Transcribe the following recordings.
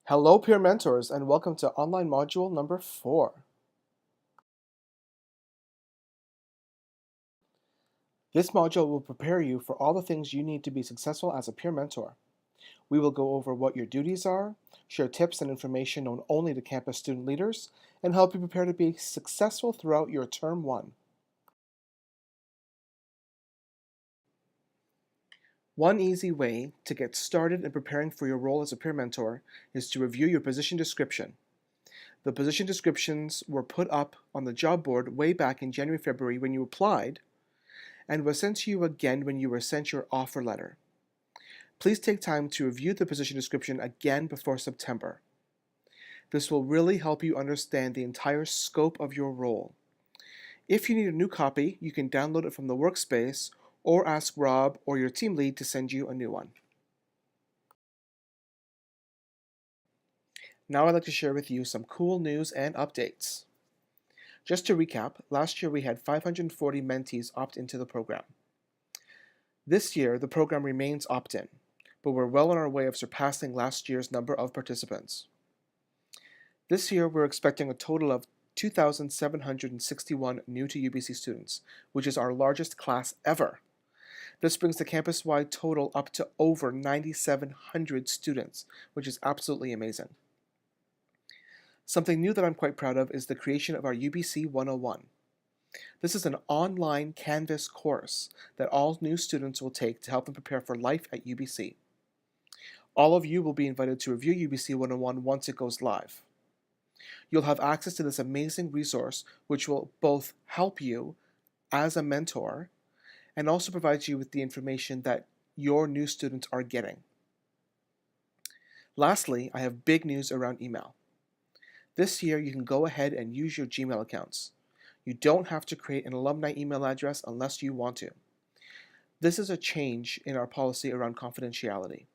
Hello, peer mentors, and welcome to online module number 4. This module will prepare you for all the things you need to be successful as a peer mentor. We will go over what your duties are, share tips and information known only to campus student leaders, and help you prepare to be successful throughout your Term 1. One easy way to get started in preparing for your role as a peer mentor is to review your position description. The position descriptions were put up on the job board way back in January, February when you applied, and was sent to you again when you were sent your offer letter. Please take time to review the position description again before September. This will really help you understand the entire scope of your role. If you need a new copy, you can download it from the workspace or ask Rob or your team lead to send you a new one. Now I'd like to share with you some cool news and updates. Just to recap, last year we had 540 mentees opt into the program. This year, the program remains opt-in, but we're well on our way of surpassing last year's number of participants. This year, we're expecting a total of 2,761 new to UBC students, which is our largest class ever. This brings the campus-wide total up to over 9,700 students, which is absolutely amazing. Something new that I'm quite proud of is the creation of our UBC 101. This is an online Canvas course that all new students will take to help them prepare for life at UBC. All of you will be invited to review UBC 101 once it goes live. You'll have access to this amazing resource which will both help you as a mentor and also provide you with the information that your new students are getting. Lastly, I have big news around email. This year you can go ahead and use your Gmail accounts. You don't have to create an alumni email address unless you want to. This is a change in our policy around confidentiality.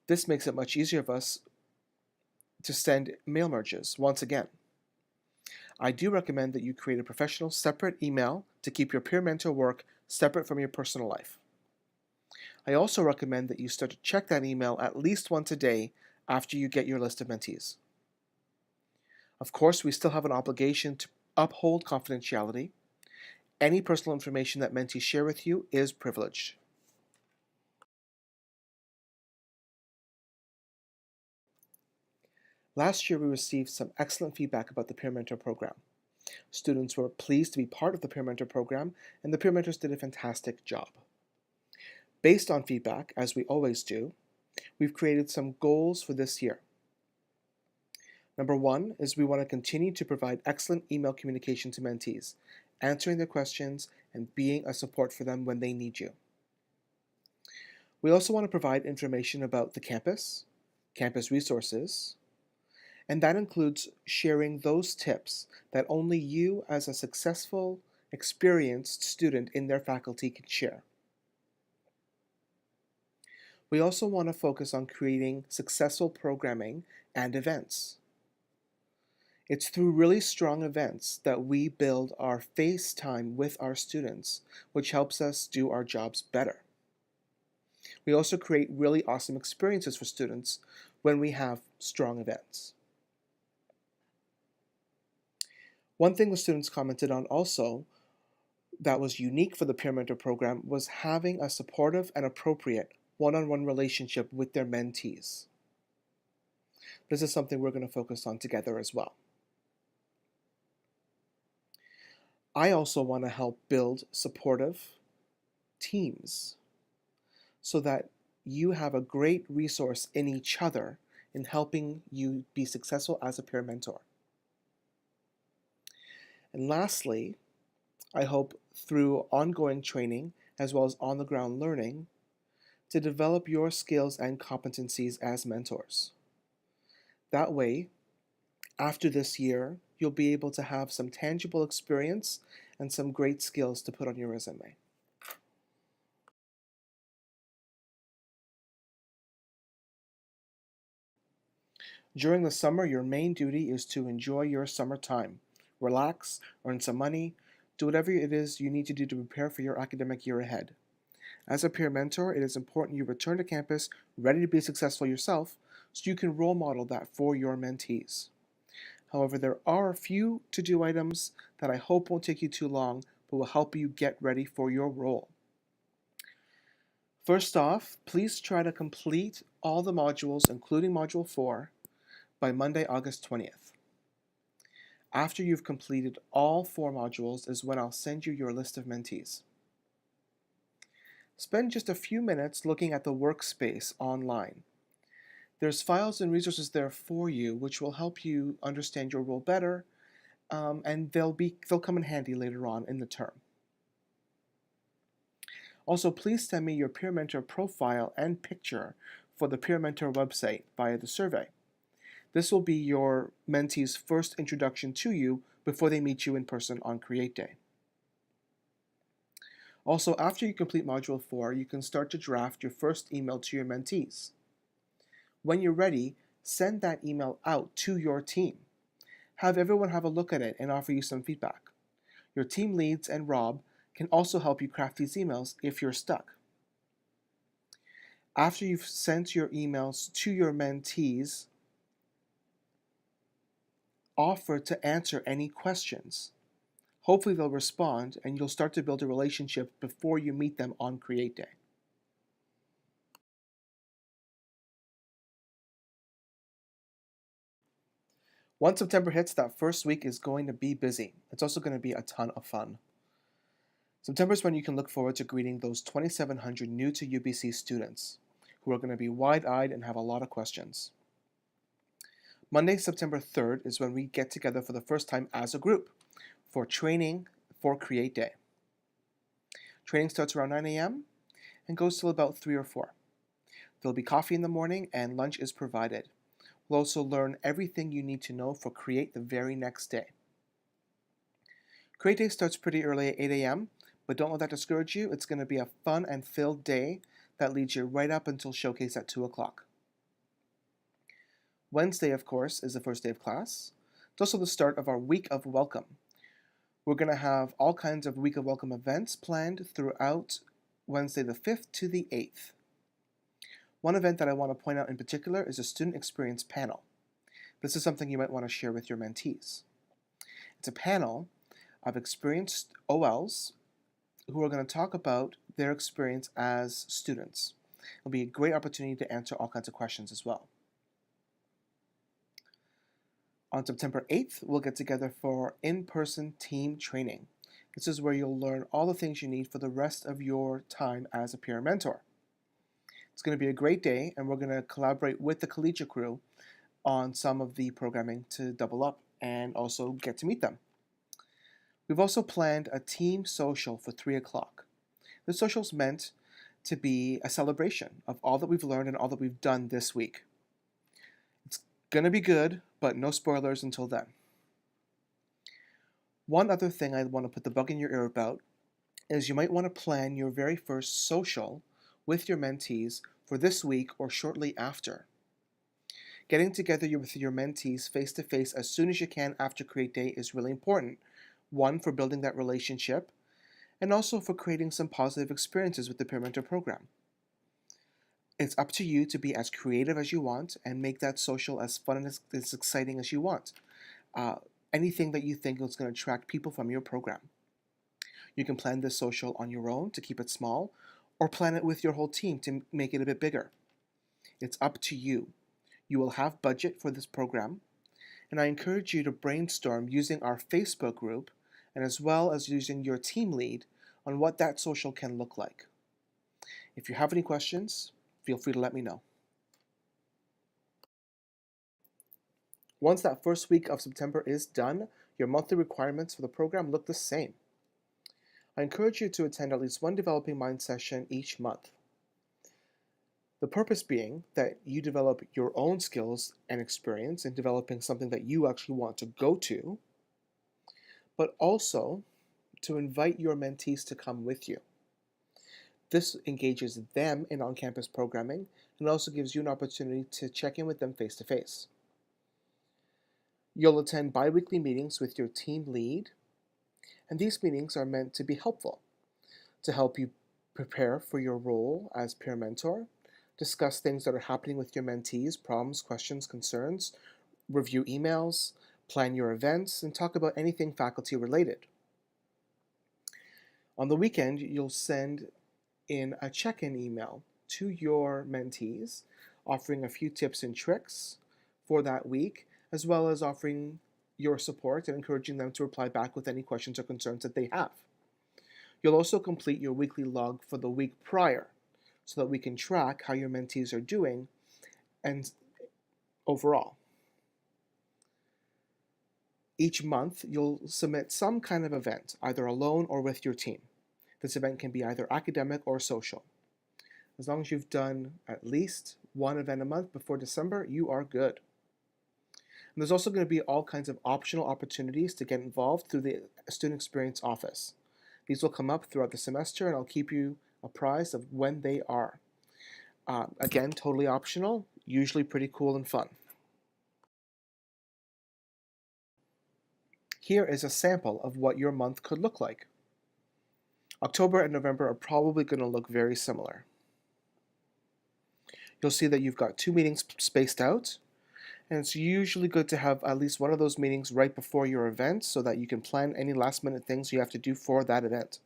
This makes it much easier for us to send mail merges once again. I do recommend that you create a professional separate email to keep your peer mentor work separate from your personal life. I also recommend that you start to check that email at least once a day after you get your list of mentees. Of course, we still have an obligation to uphold confidentiality. Any personal information that mentees share with you is privileged. Last year, we received some excellent feedback about the Peer Mentor program. Students were pleased to be part of the Peer Mentor program, and the peer mentors did a fantastic job. Based on feedback, as we always do, we've created some goals for this year. Number 1 is we want to continue to provide excellent email communication to mentees, answering their questions and being a support for them when they need you. We also want to provide information about the campus resources, and that includes sharing those tips that only you as a successful, experienced student in their faculty can share. We also want to focus on creating successful programming and events. It's through really strong events that we build our face time with our students, which helps us do our jobs better. We also create really awesome experiences for students when we have strong events. One thing the students commented on also that was unique for the Peer Mentor program was having a supportive and appropriate one-on-one relationship with their mentees. This is something we're going to focus on together as well. I also want to help build supportive teams so that you have a great resource in each other in helping you be successful as a peer mentor. And lastly, I hope through ongoing training as well as on-the-ground learning to develop your skills and competencies as mentors. That way, after this year, you'll be able to have some tangible experience and some great skills to put on your resume. During the summer, your main duty is to enjoy your summer time. Relax, earn some money, do whatever it is you need to do to prepare for your academic year ahead. As a peer mentor, it is important you return to campus ready to be successful yourself so you can role model that for your mentees. However, there are a few to-do items that I hope won't take you too long, but will help you get ready for your role. First off, please try to complete all the modules, including Module 4, by Monday, August 20th. After you've completed all 4 modules is when I'll send you your list of mentees. Spend just a few minutes looking at the workspace online. There's files and resources there for you which will help you understand your role better, and they'll come in handy later on in the term. Also, please send me your Peer Mentor profile and picture for the Peer Mentor website via the survey. This will be your mentee's first introduction to you before they meet you in person on Create Day. Also, after you complete Module 4, you can start to draft your first email to your mentees. When you're ready, send that email out to your team. Have everyone have a look at it and offer you some feedback. Your team leads and Rob can also help you craft these emails if you're stuck. After you've sent your emails to your mentees, offer to answer any questions. Hopefully they'll respond and you'll start to build a relationship before you meet them on Create Day. Once September hits, that first week is going to be busy. It's also going to be a ton of fun. September is when you can look forward to greeting those 2,700 new to UBC students who are going to be wide-eyed and have a lot of questions. Monday, September 3rd is when we get together for the first time as a group for training for Create Day. Training starts around 9 a.m. and goes till about 3 or 4. There'll be coffee in the morning and lunch is provided. We'll also learn everything you need to know for Create the very next day. Create Day starts pretty early at 8 a.m., but don't let that discourage you. It's going to be a fun and filled day that leads you right up until Showcase at 2 o'clock. Wednesday, of course, is the first day of class. It's also the start of our Week of Welcome. We're going to have all kinds of Week of Welcome events planned throughout Wednesday the 5th to the 8th. One event that I want to point out in particular is a student experience panel. This is something you might want to share with your mentees. It's a panel of experienced OLs who are going to talk about their experience as students. It'll be a great opportunity to answer all kinds of questions as well. On September 8th, we'll get together for in-person team training. This is where you'll learn all the things you need for the rest of your time as a peer mentor. It's going to be a great day, and we're going to collaborate with the collegiate crew on some of the programming to double up and also get to meet them. We've also planned a team social for 3 o'clock. This social is meant to be a celebration of all that we've learned and all that we've done this week. It's going to be good, but no spoilers until then. One other thing I want to put the bug in your ear about is you might want to plan your very first social with your mentees for this week or shortly after. Getting together with your mentees face-to-face as soon as you can after Create Day is really important. One, for building that relationship, and also for creating some positive experiences with the Peer Mentor program. It's up to you to be as creative as you want and make that social as fun and as exciting as you want. Anything that you think is going to attract people from your program. You can plan this social on your own to keep it small, or plan it with your whole team to make it a bit bigger. It's up to you. You will have budget for this program, and I encourage you to brainstorm using our Facebook group and as well as using your team lead on what that social can look like. If you have any questions, feel free to let me know. Once that first week of September is done, your monthly requirements for the program look the same. I encourage you to attend at least one Developing Mind session each month. The purpose being that you develop your own skills and experience in developing something that you actually want to go to, but also to invite your mentees to come with you. This engages them in on-campus programming and also gives you an opportunity to check in with them face-to-face. You'll attend bi-weekly meetings with your team lead, and these meetings are meant to be helpful, to help you prepare for your role as peer mentor, discuss things that are happening with your mentees, problems, questions, concerns, review emails, plan your events, and talk about anything faculty related. On the weekend, you'll send in a check-in email to your mentees, offering a few tips and tricks for that week, as well as offering your support and encouraging them to reply back with any questions or concerns that they have. You'll also complete your weekly log for the week prior so that we can track how your mentees are doing and overall. Each month, you'll submit some kind of event, either alone or with your team. This event can be either academic or social. As long as you've done at least one event a month before December, you are good. And there's also going to be all kinds of optional opportunities to get involved through the Student Experience Office. These will come up throughout the semester, and I'll keep you apprised of when they are. Again, totally optional, usually pretty cool and fun. Here is a sample of what your month could look like. October and November are probably going to look very similar. You'll see that you've got 2 meetings spaced out, and it's usually good to have at least one of those meetings right before your event so that you can plan any last-minute things you have to do for that event.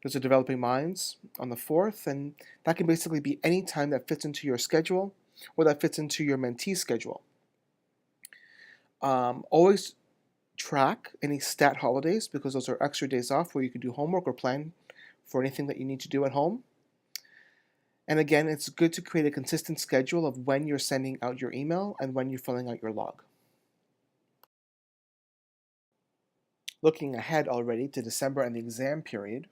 There's a Developing Minds on the 4th, and that can basically be any time that fits into your schedule or that fits into your mentee schedule. Always track any stat holidays because those are extra days off where you can do homework or plan for anything that you need to do at home. And again, it's good to create a consistent schedule of when you're sending out your email and when you're filling out your log. Looking ahead already to December and the exam period,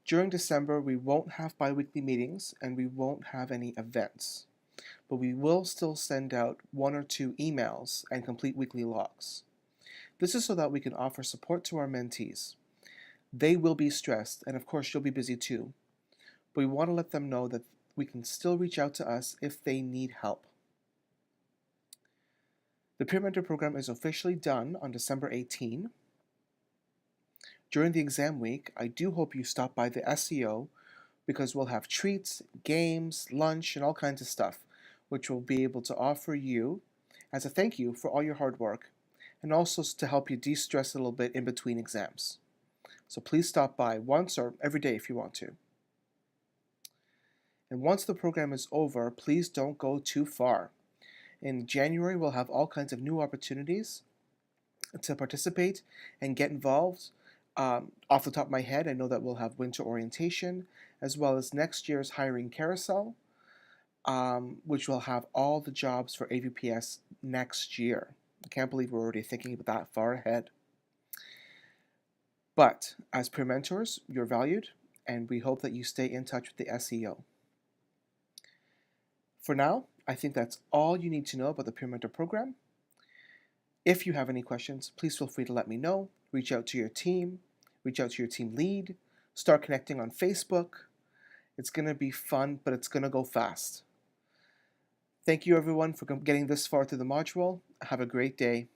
during December we won't have bi-weekly meetings and we won't have any events, but we will still send out 1 or 2 emails and complete weekly logs. This is so that we can offer support to our mentees. They will be stressed, and of course you'll be busy too, but we want to let them know that we can still reach out to us if they need help. The Peer Mentor program is officially done on December 18. During the exam week, I do hope you stop by the SEO because we'll have treats, games, lunch, and all kinds of stuff, which we'll be able to offer you as a thank you for all your hard work and also to help you de-stress a little bit in between exams. So please stop by once or every day if you want to. And once the program is over, please don't go too far. In January, we'll have all kinds of new opportunities to participate and get involved. Off the top of my head, I know that we'll have winter orientation, as well as next year's hiring carousel, which will have all the jobs for AVPS next year. I can't believe we're already thinking about that far ahead. But as peer mentors, you're valued, and we hope that you stay in touch with the SEO. For now, I think that's all you need to know about the Peer Mentor program. If you have any questions, please feel free to let me know. Reach out to your team, reach out to your team lead, start connecting on Facebook. It's going to be fun, but it's going to go fast. Thank you everyone for getting this far through the module. Have a great day.